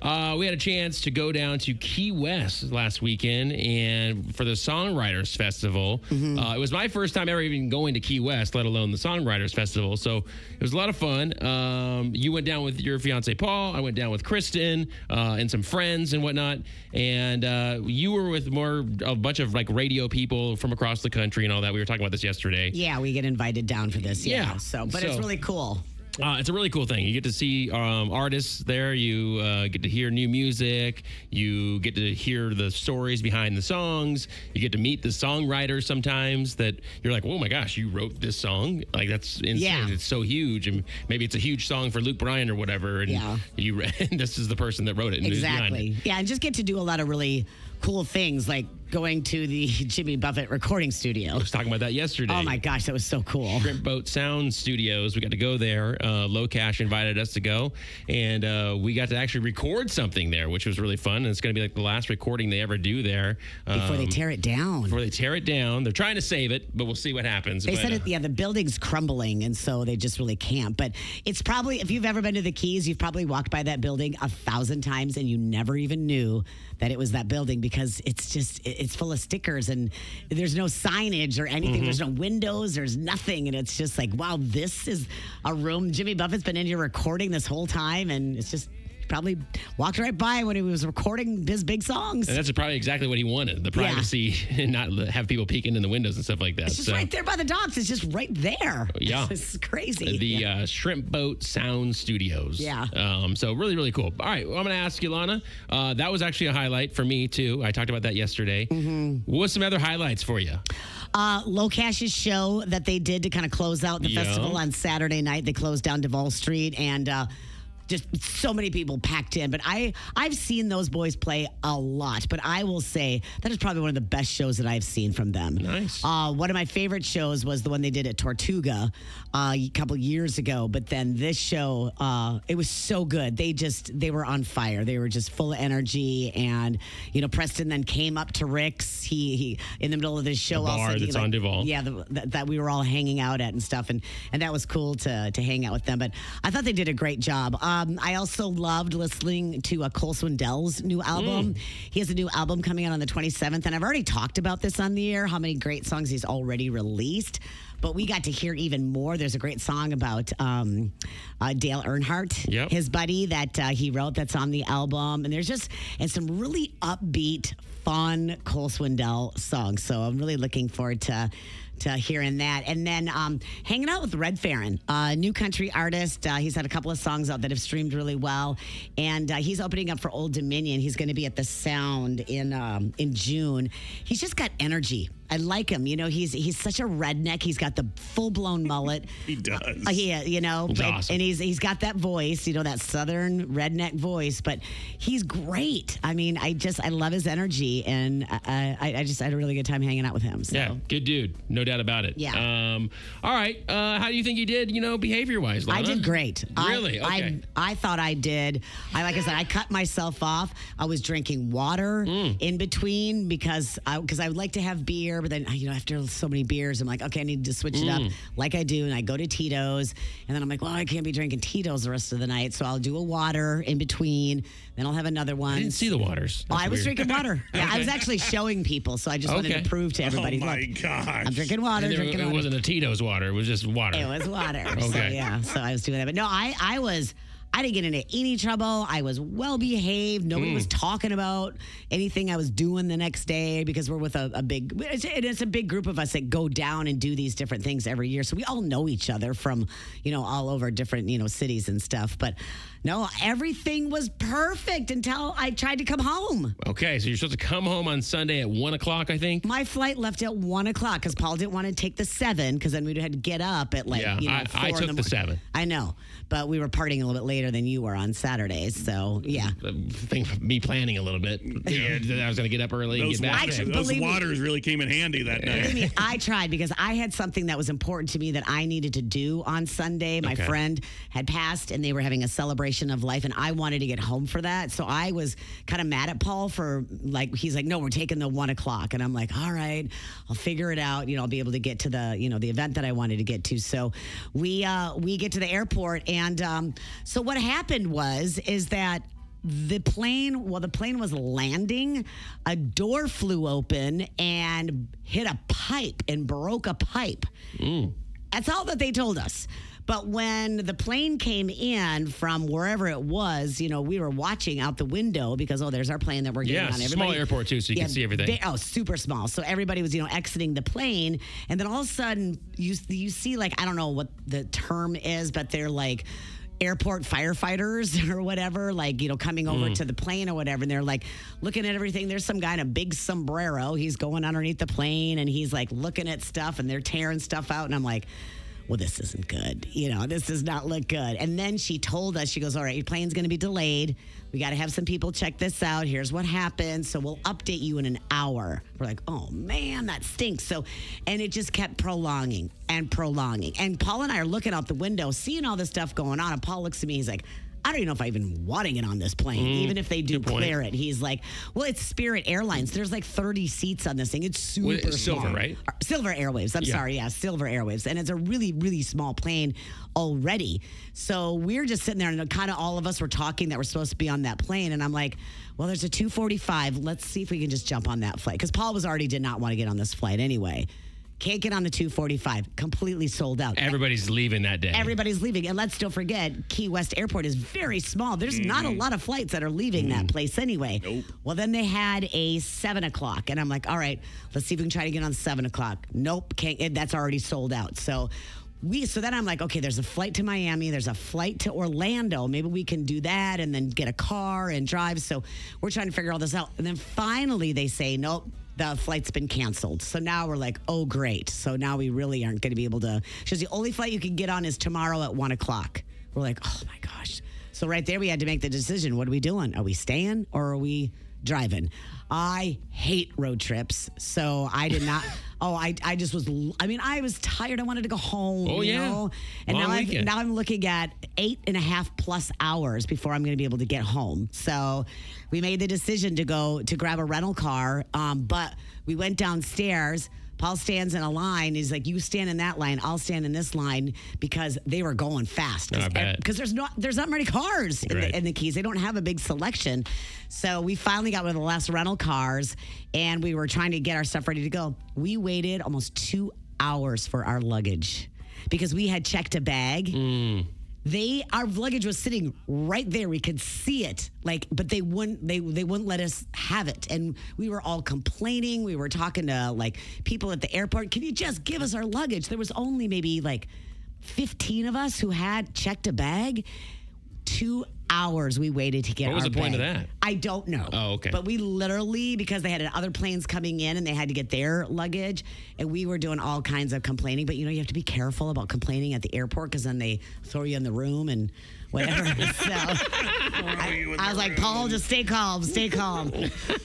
We had a chance to go down to Key West last weekend and for the Songwriters Festival. It was my first time ever even going to Key West, let alone the Songwriters Festival. So it was a lot of fun. You went down with your fiance Paul. I went down with Kristen and some friends and whatnot. And you were with a bunch of like radio people from across the country and all that. We were talking about this yesterday. Yeah, we get invited down for this. Yeah. But it's really cool. It's a really cool thing. You get to see artists there. You get to hear new music. You get to hear the stories behind the songs. You get to meet the songwriters sometimes that you're like, oh my gosh, you wrote this song? Like, that's insane. Yeah. It's so huge. And maybe it's a huge song for Luke Bryan or whatever. And this is the person that wrote it. And exactly. Yeah, and just get to do a lot of really cool things like going to the Jimmy Buffett recording studio. I was talking about that yesterday. Oh my gosh, that was so cool. Shrimp Boat Sound Studios. We got to go there. Low Cash invited us to go, and we got to actually record something there, which was really fun. And it's going to be like the last recording they ever do there. Before they tear it down. Before they tear it down. They're trying to save it, but we'll see what happens. They said the building's crumbling, and so they just really can't. But it's probably, if you've ever been to the Keys, you've probably walked by that building 1,000 times, and you never even knew that it was that building because it's full of stickers and there's no signage or anything. There's no windows. There's nothing. And it's just like, wow, this is a room. Jimmy Buffett's been in here recording this whole time. And it's just probably walked right by when he was recording his big songs. And that's probably exactly what he wanted, the privacy and not have people peeking in the windows and stuff like that. It's just right there by the docks. It's just right there. Yeah. It's crazy. The Shrimp Boat Sound Studios. Yeah. So really, really cool. All right, well, I'm going to ask you, Launa. That was actually a highlight for me, too. I talked about that yesterday. What's some other highlights for you? Low Cash's show that they did to kind of close out the festival on Saturday night. They closed down Duval Street and just so many people packed in. But I've seen those boys play a lot. But I will say that is probably one of the best shows that I've seen from them. Nice. One of my favorite shows was the one they did at Tortuga a couple years ago. But then this show, it was so good. They were on fire. They were just full of energy. And, Preston then came up to Rick's. He in the middle of this show. The bar that's on Duval. Yeah, that we were all hanging out at and stuff. And that was cool to hang out with them. But I thought they did a great job. I also loved listening to Cole Swindell's new album. He has a new album coming out on the 27th, and I've already talked about this on the air, how many great songs he's already released. But we got to hear even more. There's a great song about Dale Earnhardt, his buddy that he wrote that's on the album. And there's some really upbeat, fun Cole Swindell songs. So I'm really looking forward to hearing that. And then hanging out with Red Farron, a new country artist. He's had a couple of songs out that have streamed really well. And he's opening up for Old Dominion. He's going to be at the Sound in June. He's just got energy. I like him. He's such a redneck. He's got the full-blown mullet. He does. Awesome. And he's got that voice, that southern redneck voice, but he's great. I mean, I love his energy, and I just had a really good time hanging out with him. So. Yeah, good dude. No doubt about it. Yeah. All right. How do you think you did, behavior-wise, Launa? I did great. Really? Okay. I thought I did. Like I said, I cut myself off. I was drinking water in between because I would like to have beer. But then, after so many beers, I'm like, okay, I need to switch it up like I do. And I go to Tito's. And then I'm like, well, I can't be drinking Tito's the rest of the night. So I'll do a water in between. Then I'll have another one. I didn't see the waters. I was drinking water. Yeah, I was actually showing people. So I just wanted to prove to everybody. Oh, my look, gosh. I'm drinking water. It wasn't a Tito's water. It was just water. It was water. Okay. So I was doing that. But no, I didn't get into any trouble. I was well behaved. Nobody was talking about anything I was doing the next day because we're with a big, it's a big group of us that go down and do these different things every year. So we all know each other from, all over different, cities and stuff. But no, everything was perfect until I tried to come home. Okay, so you're supposed to come home on Sunday at 1 o'clock, I think? My flight left at 1 o'clock because Paul didn't want to take the 7 because then we'd had to get up at 4 I took the 7. I know, but we were partying a little bit later than you were on Saturdays, so yeah. Me planning a little bit. I was going to get up early and get back. Those waters really came in handy that night. Believe me, I tried because I had something that was important to me that I needed to do on Sunday. My friend had passed and they were having a celebration of life and I wanted to get home for that. So I was kind of mad at Paul for he's like, no, we're taking the 1 o'clock. And I'm like, all right, I'll figure it out. I'll be able to get to the, the event that I wanted to get to. So we get to the airport. And so what happened is that the plane was landing, a door flew open and hit a pipe and broke a pipe. That's all that they told us. But when the plane came in from wherever it was, we were watching out the window because, there's our plane that we're getting on. Small airport too, so you can see everything. Super small. So everybody was, exiting the plane. And then all of a sudden, you see, like, I don't know what the term is, but they're like airport firefighters or whatever, like, coming over to the plane or whatever. And they're like looking at everything. There's some guy in a big sombrero. He's going underneath the plane and he's like looking at stuff and they're tearing stuff out. And I'm like, well, this isn't good. This does not look good. And then she told us, she goes, all right, your plane's going to be delayed. We got to have some people check this out. Here's what happened. So we'll update you in an hour. We're like, oh, man, that stinks. And it just kept prolonging and prolonging. And Paul and I are looking out the window, seeing all this stuff going on. And Paul looks at me, he's like, I don't even know if I even want to get on this plane, even if they do clear it. He's like, well, it's Spirit Airlines. There's like 30 seats on this thing. It's super it's Silver, small. right? Silver Airwaves. I'm sorry. Yeah, Silver Airwaves. And it's a really, really small plane already. So we're just sitting there and kind of all of us were talking that we're supposed to be on that plane. And I'm like, well, there's a 245. Let's see if we can just jump on that flight. Because Paul already did not want to get on this flight anyway. Can't get on the 245. Completely sold out. Everybody's leaving that day. Everybody's leaving. And let's don't forget, Key West Airport is very small. There's not a lot of flights that are leaving that place anyway. Nope. Well, then they had a 7 o'clock. And I'm like, all right, let's see if we can try to get on 7 o'clock. Nope, can't. That's already sold out. So then I'm like, okay, there's a flight to Miami. There's a flight to Orlando. Maybe we can do that and then get a car and drive. So we're trying to figure all this out. And then finally they say, nope, the flight's been canceled. So now we're like, oh, great. So now we really aren't going to be able to. She goes, the only flight you can get on is tomorrow at 1 o'clock. We're like, oh my gosh. So right there we had to make the decision. What are we doing? Are we staying or are we driving? I hate road trips. So I did not. I just was, I was tired. I wanted to go home. Oh, yeah. And Long now I'm looking at 8.5 plus hours before I'm going to be able to get home. So we made the decision to go to grab a rental car. But we went downstairs. Paul stands in a line. He's like, you stand in that line. I'll stand in this line because they were going fast. I bet. Because there's not many cars in the Keys. They don't have a big selection. So we finally got one of the last rental cars and we were trying to get our stuff ready to go. We waited almost 2 hours for our luggage because we had checked a bag. Our luggage was sitting right there. We could see it, but they wouldn't let us have it. And we were all complaining. We were talking to people at the airport. Can you just give us our luggage? There was only maybe 15 of us who had checked a bag. 2 hours we waited to get our bag. What was the point of that? I don't know. Oh, okay. But we literally, because they had other planes coming in and they had to get their luggage, and we were doing all kinds of complaining. But, you have to be careful about complaining at the airport because then they throw you in the room and whatever. So I was like, Paul, just stay calm, stay calm.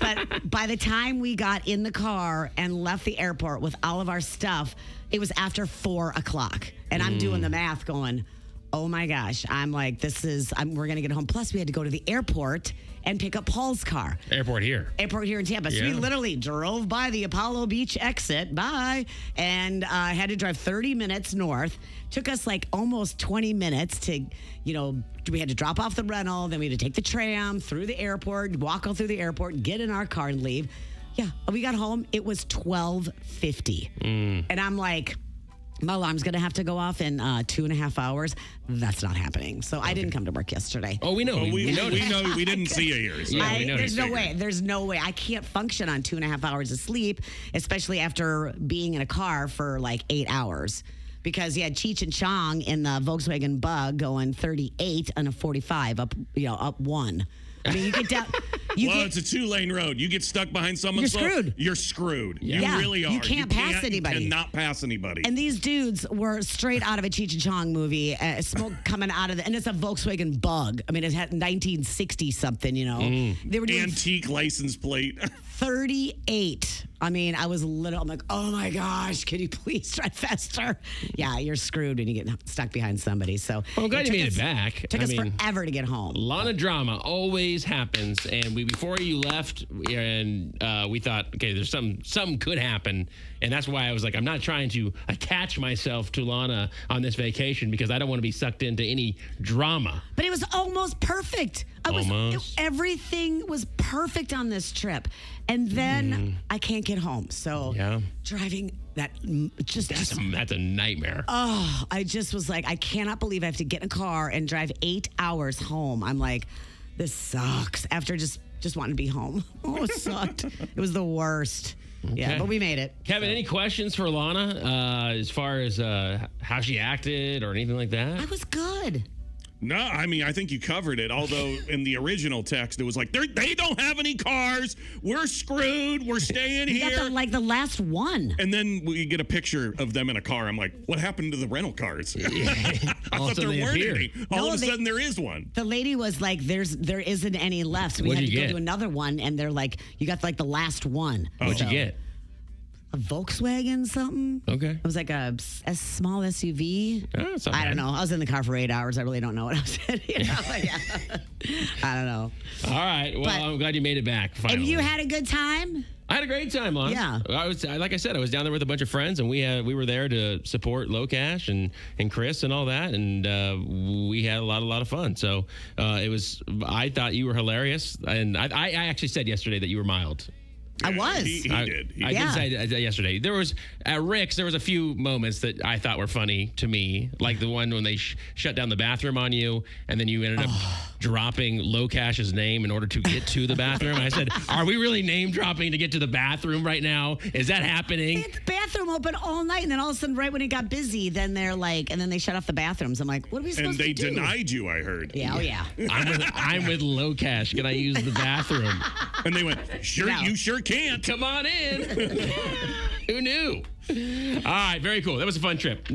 But by the time we got in the car and left the airport with all of our stuff, it was after 4 o'clock. And I'm doing the math going, oh my gosh. I'm like, we're going to get home. Plus, we had to go to the airport and pick up Paul's car. Airport here in Tampa. So we literally drove by the Apollo Beach exit. Bye. And had to drive 30 minutes north. Took us almost 20 minutes to, we had to drop off the rental. Then we had to take the tram through the airport, walk all through the airport, get in our car and leave. Yeah. We got home. It was 12:50. And I'm like, my alarm's going to have to go off in 2.5 hours. That's not happening. So I didn't come to work yesterday. Oh, we know. We know. We didn't see you here. So. There's no way. There's no way. I can't function on 2.5 hours of sleep, especially after being in a car for 8 hours. Because you had Cheech and Chong in the Volkswagen Bug going 38 on a 45 up 1. I mean, you get down. It's a 2-lane road. You get stuck behind someone's You're screwed. You're screwed. Yeah. You really are. You can't pass anybody. You cannot pass anybody. And these dudes were straight out of a Cheech and Chong movie. Smoke coming out of and it's a Volkswagen Bug. I mean, it had 1960 something. They were doing antique license plate. 38. I mean, I was little. I'm like, oh my gosh, can you please drive faster? Yeah, you're screwed when you get stuck behind somebody. So I'm glad you made it back. Took us forever to get home. A lot of drama always happens, and before you left, and we thought, okay, there's something could happen, and that's why I was like, I'm not trying to attach myself to Launa on this vacation because I don't want to be sucked into any drama. But it was almost perfect. Almost. Everything was perfect on this trip. And then I can't get home. So Yeah. driving that That's a nightmare. I just was like, I cannot believe I have to get in a car and drive 8 hours home. I'm like, this sucks after just wanting to be home. Oh, it sucked. It was the worst. Yeah, Okay. but we made it. Kevin, any questions for Launa as far as how she acted or anything like that? I was good. No, I mean, I think you covered it. Although in the original text, it was like, they don't have any cars. We're screwed. We're staying You here. got the last one. And then we get a picture of them in a car. I'm like, what happened to the rental cars? I All of a thought there sudden they weren't appeared. any. All No, of a they- sudden, there is one. The lady was like, there isn't any left. So we What'd had to you go get? to another one. And they're like, you got like the last one. What'd you So, get? A Volkswagen something. Okay. It was like a small SUV. Oh, it's not I don't bad. know. I was in the car for 8 hours. I really don't know what I was in. You know? Yeah. I don't know. All right. Well, But- I'm glad you made it back. Finally. And you had a good time? I had a great time, Lon. Yeah. Like I said, I was down there with a bunch of friends, and we were there to support Locash and Chris and all that, and we had a lot of fun. So it was. I thought you were hilarious, and I actually said yesterday that you were mild. I was. He did. I Yeah. did say yesterday. There was at Rick's. There was a few moments that I thought were funny to me, like the one when they shut down the bathroom on you, and then you ended up dropping Locash's name in order to get to the bathroom. I said, "Are we really name dropping to get to the bathroom right now? Is that happening?" They had the bathroom open all night, and then all of a sudden, right when it got busy, then they're like, and then they shut off the bathrooms. I'm like, what are we supposed And they to do? denied you, I heard. Yeah, oh yeah. I'm with Locash. Can I use the bathroom? And they went, sure, No. you sure can't. Come on in. Who knew? All right, very cool. That was a fun trip.